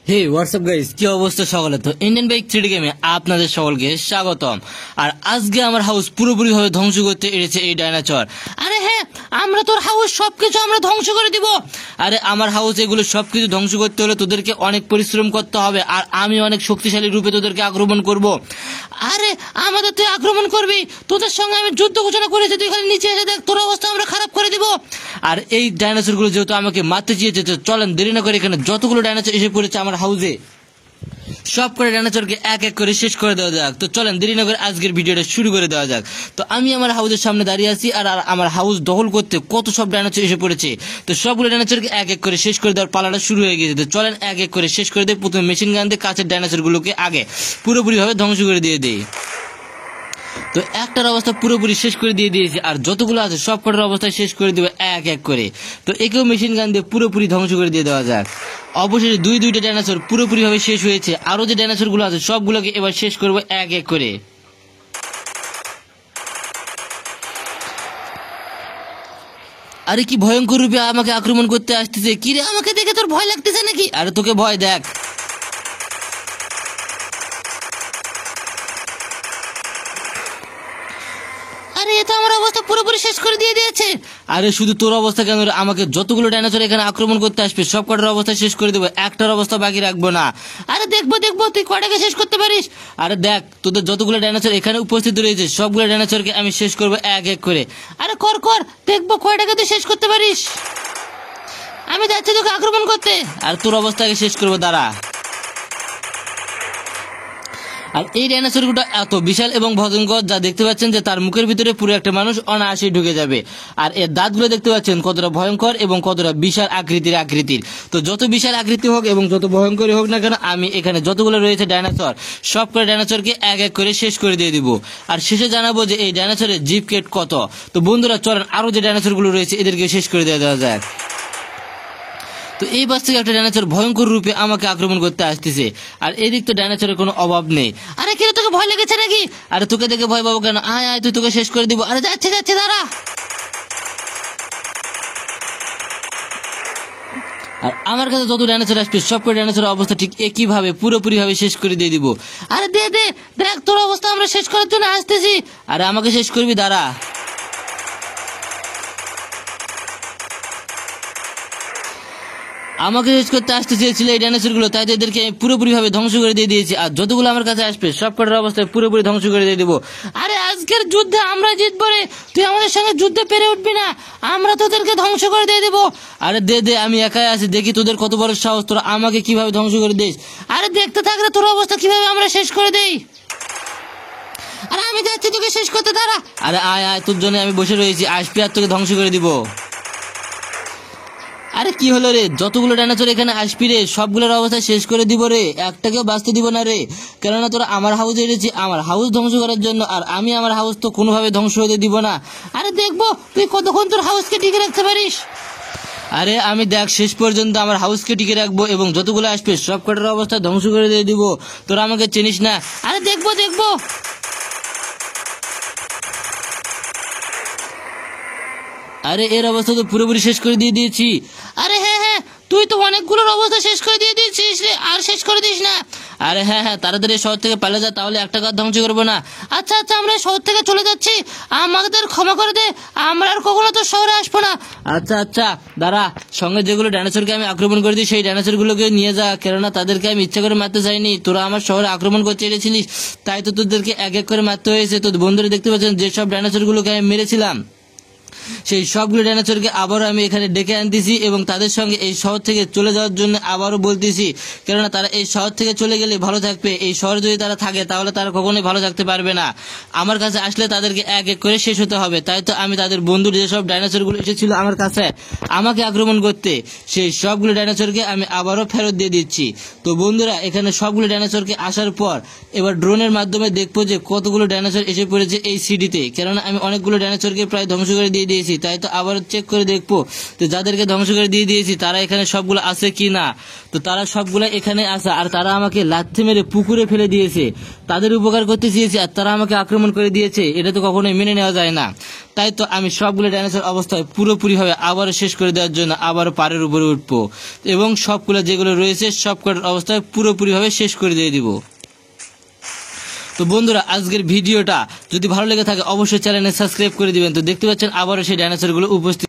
হে WhatsApp guys, কি অবস্থা সকলে? তো ইন্ডিয়ান বাইক 3D গেমে আপনাদের সকলকে স্বাগতম। আর আজকে আমার হাউস পুরোপুরি ভাবে ধ্বংস করতে এসেছে এই ডাইনোসর। আরে হ্যাঁ, আমরা তোর হাউস সবকিছু আমরা ধ্বংস করে দিব। আরে আমার হাউস এগুলো সবকিছু ধ্বংস করতে হলে তোদেরকে অনেক পরিশ্রম করতে হবে, আর আমি অনেক শক্তিশালী রূপে তোদেরকে আক্রমণ করব। আরে আমাদের তুই আক্রমণ করবি, তোদের সঙ্গে আমি যুদ্ধ ঘোষণা করেছি, তুই খালি নিচে এসে দেখ, তোর অবস্থা আমরা খারাপ করে দিব। আর এই ডাইনোসর গুলো যেহেতু আমাকে মারতে চেয়েছে, তো চলেন দেরি না করে এখানে যতগুলো ডাইনোসর এসে পড়েছে আমার হাউসে সব করে ডাইনোসরকে এক এক করে শেষ করে দেওয়া যাক। তো চলেন দেরি না করে আজকের ভিডিওটা শুরু করে দেওয়া যাক। তো আমি আমার হাউসের সামনে দাঁড়িয়ে আছি, আর আমার হাউস দখল করতে কত সব ডাইনোসর এসে পড়েছে। তো সবগুলো ডাইনোসরকে এক এক করে শেষ করে দেওয়ার পালাটা শুরু হয়ে গেছে। তো চলেন এক এক করে শেষ করে দেয়। প্রথমে মেশিন গান দিয়ে কাছের ডাইনোসর গুলোকে আগে পুরোপুরি ভাবে ধ্বংস করে দিয়ে দেয়। তো একটার অবস্থা পুরোপুরি শেষ করে দিয়ে দিয়েছে, আর যতগুলো আছে সব কটার অবস্থায় শেষ করে দেবে এক এক করে। তো একেও মেশিন গান দিয়ে পুরোপুরি ধ্বংস করে দিয়ে দেওয়া যাক। অবশেষে দুইটা ডাইনোসর পুরোপুরি ভাবে শেষ হয়েছে। আরো যে ডাইনোসর গুলো আছে সবগুলোকে এবার শেষ করবো এক এক করে। আরে কি ভয়ঙ্কর রূপে আমাকে আক্রমণ করতে আসতেছে! কি রে, আমাকে দেখে তোর ভয় লাগতেছে নাকি? আরে তোকে ভয় দেখ। আরে এটা আমার অবস্থা পুরোপুরি শেষ করে দিয়ে দিয়েছে। আরে শুধু তোর অবস্থা কেন, আমাকে যতগুলো ডাইনোসর এখানে আক্রমণ করতে আসবে সব কটার অবস্থা শেষ করে দেবো, একটার অবস্থা বাকি রাখবো না। আরে দেখবো তুই কটাকে শেষ করতে পারিস। আরে দেখ, তোদের যতগুলো ডাইনোসর এখানে উপস্থিত রয়েছে সবগুলো ডাইনোসরকে আমি শেষ করবো এক এক করে। আরে কর দেখবো কয়টাকে তুই শেষ করতে পারিস। আমি যাচ্ছি তোকে আক্রমণ করতে, আর তোর অবস্থাকে শেষ করবো, দাঁড়া। আর এই ডাইনোসরগুলো এত বিশাল এবং ভয়ঙ্কর, যা দেখতে পাচ্ছেন যে তার মুখের ভিতরে পুরো একটা মানুষ অনায়াসে ঢুকে যাবে। আর এর দাঁতগুলো দেখতে পাচ্ছেন কতটা ভয়ঙ্কর এবং কতটা বিশাল আকৃতির। তো যত বিশাল আকৃতি হোক এবং যত ভয়ঙ্করই হোক না কেন, আমি এখানে যতগুলো রয়েছে ডাইনোসর সব করে ডাইনোসরকে এক এক করে শেষ করে দিয়ে দিব। আর শেষে জানাবো যে এই ডাইনোসরের জিপ কেট কত। তো বন্ধুরা চলেন আরো যে ডাইনোসরগুলো রয়েছে এদেরকে শেষ করে দেওয়া যাক। তো এই বাস থেকে একটা ডাইনোসর ভয়ঙ্কর রূপে আমাকে আক্রমণ করতে আসতেছে, আর এদিক তো ডাইনোসরের কোনো অভাব নেই। আরে কি রে, তোকে ভয় লেগেছে নাকি? আরে তোকে দেখে ভয় পাবো কেন? আয় তুই, তোকে শেষ করে দিব। আরে যাচ্ছে দাঁড়া। আর আমার কাছে যত ডাইনোসর আসবে সবকটা ডাইনোসরের অবস্থা ঠিক একই ভাবে পুরোপুরি ভাবে শেষ করে দিয়ে দিব। আরে দেখ, তোর অবস্থা আমরা শেষ করার জন্য আসতেছি। আরে আমাকে শেষ করবি, দাঁড়া। আমাকে শেষ করতে আসতে চেয়েছিল এই ডাইনোসর গুলো, তাই এদেরকে পুরোপুরি ভাবে ধ্বংস করে দিয়ে দিয়েছি। আর যতগুলো আমার কাছে আসবে সব কটার অবস্থায় পুরোপুরি ধ্বংস করে দিয়ে দিব। আরে আজকের যুদ্ধে আমরা জিতবো রে, তুই আমাদের সঙ্গে যুদ্ধে পেরে উঠবি না, আমরা তোদেরকে ধ্বংস করে দিয়ে দেবো। আরে দে, আমি একাই আছি, দেখি তোদের কত বড় সাহস, তোরা আমাকে কিভাবে ধ্বংস করে দিস। আরে দেখতে থাকলে তোর অবস্থা কিভাবে আমরা শেষ করে দেই। আরে আমি যাচ্ছি তোকে শেষ করতে, দাঁড়া। আরে আয় তোর জন্য আমি বসে রয়েছি, আসবি আর তোকে ধ্বংস করে দিব। আরে কি হলো রে, যতগুলো ডাইনোসর এখানে আসবি রে সবগুলোর অবস্থা শেষ করে দিব রে, একটাকেও বাঁচতে দিব না রে। কেননা তোরা আমার হাউসে এসেছি আমার হাউস ধ্বংস করার জন্য, আর আমি আমার হাউস তো কোনোভাবে ধ্বংস হতে দিব না। আরে দেখবো তুই কতক্ষণ তোর হাউসকে টিকে রাখতে পারিস। আরে আমি দেখ শেষ পর্যন্ত আমার হাউসকে টিকে রাখবো, এবং যতগুলো আসবে সব কটার অবস্থা ধ্বংস করে দিয়ে দিব। তোরা আমাকে চিনিস না। আরে দেখবো। আরে এর অবস্থা তো পুরোপুরি শেষ করে দিয়ে দিয়েছি। আরে হ্যাঁ, তুই তো অনেকগুলোর অবস্থা শেষ করে দিয়ে দিয়েছিস রে, আর শেষ করে দিস না। আরে হ্যাঁ, তাড়াতাড়ি শহর থেকে পালা যা, তাহলে একটা কাজ ধ্বংস করবো না। আচ্ছা আমরা শহর থেকে চলে যাচ্ছি, আমাদের ক্ষমা করে দে, আমরা আর কখনো তো শহরে আসবো না। আচ্ছা দাঁড়া, সঙ্গে যেগুলো ডাইনোসরকে আমি আক্রমণ করে দিই সেই ডাইনোসর গুলোকে নিয়ে যা, কেননা তাদেরকে আমি ইচ্ছা করে মারতে চাইনি, তোরা আমার শহরে আক্রমণ করতে এসেছিলিস, তাই তো তোদেরকে এক এক করে মারতে হয়েছে। তো বন্ধুরা দেখতে পাচ্ছেন যেসব ডাইনোসর গুলোকে আমি মেরেছিলাম সেই সবগুলো ডাইনোসরকে আবারও আমি এখানে ডেকে আনতেছি, এবং তাদের সঙ্গে এই শহর থেকে চলে যাওয়ার জন্য আবারও বলতেছি, কেননা তারা এই শহর থেকে চলে গেলে ভালো থাকবে। এই শহরে যদি তারা থাকে তাহলে তারা কখনোই ভালো থাকতে পারবে না। আমার কাছে আসলে তাদেরকে এক এক করে শেষ হতে হবে। তাই তো আমি তাদের বন্ধুর যেসব ডাইনোসরগুলো এসেছিল আমার কাছে আমাকে আক্রমণ করতে, সেই সবগুলো ডাইনোসরকে আমি আবারও ফেরত দিয়ে দিচ্ছি। তো বন্ধুরা এখানে সবগুলো ডাইনোসরকে আসার পর এবার ড্রোনের মাধ্যমে দেখবো যে কতগুলো ডাইনোসর এসে পড়েছে এই সিটিতে, কেননা আমি অনেকগুলো ডাইনোসরকে প্রায় ধ্বংস করে দিয়ে দিয়েছি। দিয়েছি, তাই তো আবার চেক করে দেখবো তো যাদেরকে ধ্বংস করে দিয়ে দিয়েছি তারা এখানে সবগুলো আছে কি না। তো তারা সবগুলো এখানে আছে, আর তারা আমাকে লাথি মেরে পুকুরে ফেলে দিয়েছে। তাদের উপকার করতে চেয়েছি আর তারা আমাকে আক্রমণ করে দিয়েছে, এটা তো কখনোই মেনে নেওয়া যায় না। তাই তো আমি সবগুলো ডাইনোসর অবস্থায় পুরোপুরিভাবে আবারও শেষ করে দেওয়ার জন্য আবারও পাড়ের উপরে উঠবো এবং সবগুলো যেগুলো রয়েছে সবকটার অবস্থায় পুরোপুরিভাবে শেষ করে দিয়ে দিব। তো বন্ধুরা, আজকের ভিডিওটা যদি ভালো লেগে থাকে অবশ্যই চ্যানেলে সাবস্ক্রাইব করে দিবেন। তো দেখতে পাচ্ছেন আবারও সেই ডাইনোসরগুলো উপস্থিত।